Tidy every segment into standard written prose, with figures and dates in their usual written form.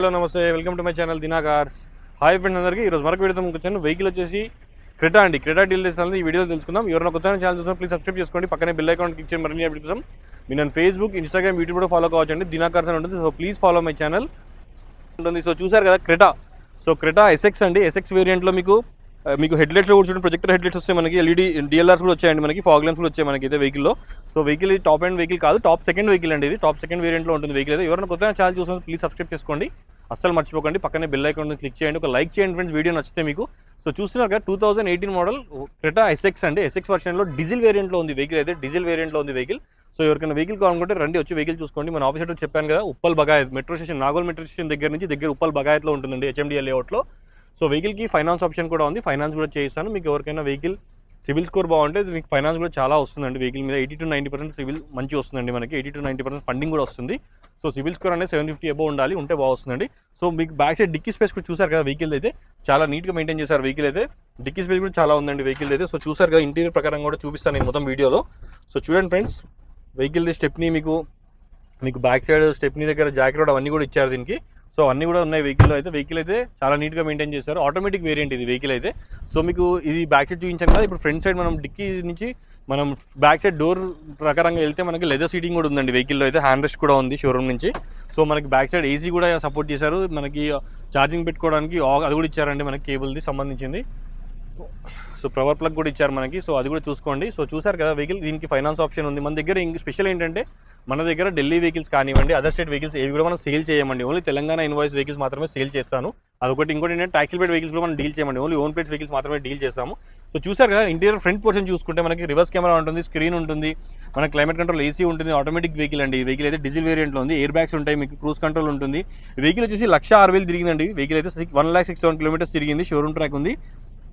Hello namaste, welcome to my channel Dina cars. Hi friend అందరికీ. ఈరోజు మరొక వీడియోతో వచ్చాను. వెహికల్ వచ్చేసి క్రెటా అండి. క్రెటా డీటెయిల్స్ అనేది ఈ వీడియోలో తెలుసుకుందాం. ఎవరైనా కొత్త ఛానల్ చూసిన ప్లీజ్ సబ్స్క్రైబ్ చేసుకోండి. పక్కనే బెల్ ఐకాన్ క్లిక్ చేయండి. మరిన్ని అప్డేట్స్ కోసం మీరు నన్ను ఫేస్బుక్, ఇన్స్టాగ్రామ్, యూట్యూబ్ కూడా ఫాలో కావచ్చు అండి. దినా కార్స్ అని ఉంటుంది. So please follow my channel ఉంటుంది. సో చూసారు కదా క్రెటా. సో క్రెటా ఎస్ఎక్స్ అండి. ఎస్ఎక్స్ వేరియంట్లో మీకు హెడ్లైట్స్లో కూర్చుంటే ప్రొజెక్టర్ హెడ్లైట్స్ వస్తాయి. మనకి ఎల్ఈడి డిఎల్ఆర్స్ కూడా వచ్చాయండి. మనకి ఫాగ్ ల్యాంప్స్ కూడా వచ్చాయి మనకి అయితే వెహికల్లో. సో వెహికల్ ఇది టాప్ అండ్ వెహికల్ కాదు, టాప్ సెకండ్ వెహికల్ అండి. ఇది టాప్ సెకండ్ వేరియంట్లో ఉంటుంది వెహికల్ అయితే. ఎవరైనా కొత్త ఛానల్ చూసిన ప్లీజ్ సబ్స్క్రైబ్ చేసుకోండి. అస్సలు మర్చిపోకండి. పక్కనే బెల్ ఐకాన్ క్లిక్ చేయండి. ఒక లైక్ చేయండి ఫ్రెండ్స్ వీడియో నచ్చితే మీకు. సో చూస్తున్నారు కదా 2018 మోడల్ క్రెటా ఎస్ఎక్స్ అండి. ఎస్ఎక్స్ వర్షన్లో డీజిల్ వేరియంట్లో ఉంది వెహికల్ అయితే. డీజిల్ వేరియంట్లో ఉంది వెహికల్. సో ఎవరికైనా వెహికల్ కావాలనుకుంటే రండి, వచ్చి వెహికల్ చూసుకోండి. మన ఆఫీస్ అడ్రస్ చెప్పాను కదా, Uppal Bagayat metro station, Nagole metro station దగ్గర ఉప్పల్ బగాయత్లో ఉంటుందండి, హెచ్ఎండిఎల్ లేఅవుట్లో. సో వెహికల్కి ఫైనాన్స్ ఆప్షన్ కూడా ఉంది. ఫైనాన్స్ కూడా చేయిస్తాను. మీకు ఎవరికైనా వెహికల్ సివిల్ స్కోర్ బాగుంటే మీకు ఫైనాన్స్ కూడా చాలా వస్తుందండి. వెహికల్ మీద 80 to 90% సివిల్ మంచి వస్తుందండి మనకి. 80 to 90% ఫండింగ్ కూడా వస్తుంది. సో సివిల్ స్కోర్ అనేది 750 అబౌవ్ ఉండాలి, ఉంటే బాగుంటుందండి. సో మీకు బ్యాక్ సైడ్ డిక్కీ స్పేస్ కూడా చూసారు కదా, వెహికల్ అయితే చాలా నీట్గా మెయింటైన్ చేశారు వెహికల్ అయితే. డిక్కీ స్పేస్ కూడా చాలా ఉందండి వెహికల్ అయితే. సో చూసారు కదా, ఇంటీరియర్ ప్రకారం కూడా చూపిస్తాను నేను మొత్తం వీడియోలో. సో చూడండి ఫ్రెండ్స్, వెహికల్ది స్టెప్నీ మీకు బ్యాక్ సైడ్ స్టెప్నీ దగ్గర జాకెట్ రోడ్ అవన్నీ కూడా ఇచ్చారు దీనికి. సో అన్నీ కూడా ఉన్నాయి వెహికల్లో అయితే. వెహికల్ అయితే చాలా నీట్గా మెయింటైన్ చేశారు. ఆటోమేటిక్ వేరియంట్ ఇది వెహికల్ అయితే. సో మీకు ఇది బ్యాక్ సైడ్ చూపించాను కదా, ఇప్పుడు ఫ్రంట్ సైడ్ మనం డిక్కీ నుంచి మనం బ్యాక్ సైడ్ డోర్ ప్రకారంగా వెళ్తే మనకి లెదర్ సీటింగ్ కూడా ఉందండి వెహికల్లో అయితే. హ్యాండ్ రెస్ట్ కూడా ఉంది షోరూమ్ నుంచి. సో మనకి బ్యాక్ సైడ్ ఏసీ కూడా సపోర్ట్ చేశారు. మనకి ఛార్జింగ్ పెట్టుకోవడానికి అది కూడా ఇచ్చారండి మనకి, కేబుల్ది సంబంధించింది. సో పవర్ ప్లగ్ కూడా ఇచ్చారు మనకి. సో అది కూడా చూసుకోండి. సో చూసారు కదా వెహికల్, దీనికి ఫైనాన్స్ ఆప్షన్ ఉంది మన దగ్గర. స్పెషల్ ఏంటంటే మన దగ్గర ఢిల్లీ వెహికల్స్ కానివ్వండి, అదర్ స్టేట్ వెహికల్స్ ఏవి కూడా మనం సేల్ చేయమండి. ఓన్లీ తెలంగాణ ఇన్వాయిస్ వెహికల్స్ మాత్రమే సేల్ చేస్తాను. అదొకటి. ఇంకోటి ఏంటంటే ట్యాక్సీ ప్లేట్ వెహికల్స్ కూడా మనం డీల్ చేయమండి. ఓన్లీ ఓన్ ప్లేట్స్ వెహికల్స్ మాత్రమే డీల్ చేస్తాము. సో చూసారు కదా, ఇంటీరియర్ ఫ్రంట్ పోర్షన్ చూసుకుంటే మనకి రివర్స్ కెమెరా ఉంటుంది, స్క్రీన్ ఉంటుంది, మన క్లైమేట్ కంట్రోల్ ఏసీ ఉంటుంది. ఆటోమేటిక్ వెహికల్ అండి. ఈ వెహికల్ అయితే డీజిల్ వేరియంట్లో ఉంది. ఎయిర్ బ్యాగ్స్ ఉంటాయి, మీకు క్రూజ్ కంట్రోల్ ఉంటుంది. వెహికల్ వచ్చేసి 1,60,000 తిరిగిందండి. వెహికల్ అయితే 1,06,000 కిలోమీటర్స్ తిరిగింది. షోరూమ్ ట్రాక్ ఉంది.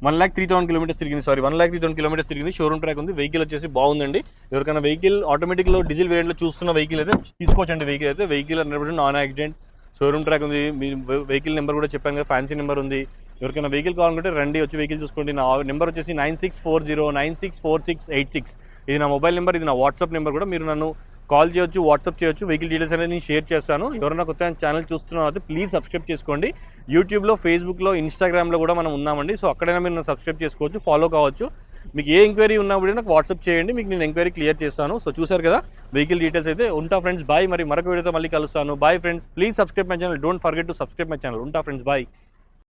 1,03,000 కిలోమీటర్స్ తిరిగింది. 1,03,000 కిలోమీటర్స్ తిరిగింది. షోరూమ్ ట్రాక్ ఉంది. వెహికల్ వచ్చేసి బాగుందండి. ఎవరికైనా వెహికల్ ఆటోమేటిక్లో డీజిల్ వేరియంట్లో చూస్తున్న వెహికల్ అయితే తీసుకోవచ్చండి. వెహికల్ అయితే vehicle 100% non accident. Showroom track ఉంది. మీ వెహికల్ నెంబర్ కూడా చెప్పాను కదా, ఫ్యాన్సీ నెంబర్ ఉంది. ఎవరికైనా వెహికల్ కావాలంటే రండి, వచ్చి వెహికల్ చూసుకోండి. నా నెంబర్ వచ్చేసి 9640964686. ఇది నా మొబైల్ నెంబర్, ఇది నా వాట్సాప్ నెంబర్ కూడా. మీరు నన్ను కాల్ చేయొచ్చు, వాట్సాప్ చేయొచ్చు. వెహికల్ డీటెయిల్స్ అనేది నేను షేర్ చేస్తాను. ఎవరైనా కొత్త ఛానల్ చూస్తున్నా ప్లీజ్ సబ్స్క్రైబ్ చేసుకోండి. యూట్యూబ్లో, ఫేస్బుక్లో, ఇన్స్టాగ్రామ్లో కూడా మనం ఉన్నామండి. సో అక్కడైనా మీరు సబ్స్క్రైబ్ చేసుకోవచ్చు, ఫాలో కావచ్చు. మీకు ఏ ఎంక్వైరీ ఉన్నప్పుడు నాకు వాట్సాప్ చేయండి, మీకు నేను ఎంక్వైరీ క్లియర్ చేస్తాను. సో చూసారు కదా వెహికల్ డీటెయిల్స్ అయితే. ఉంటా ఫ్రెండ్స్, బాయ్. మరి మరొక వీడియోతో మళ్ళీ కలుస్తాను. Bye friends. Please subscribe my channel. Don't forget to subscribe my channel. ఉంటా ఫ్రెండ్స్, బాయ్.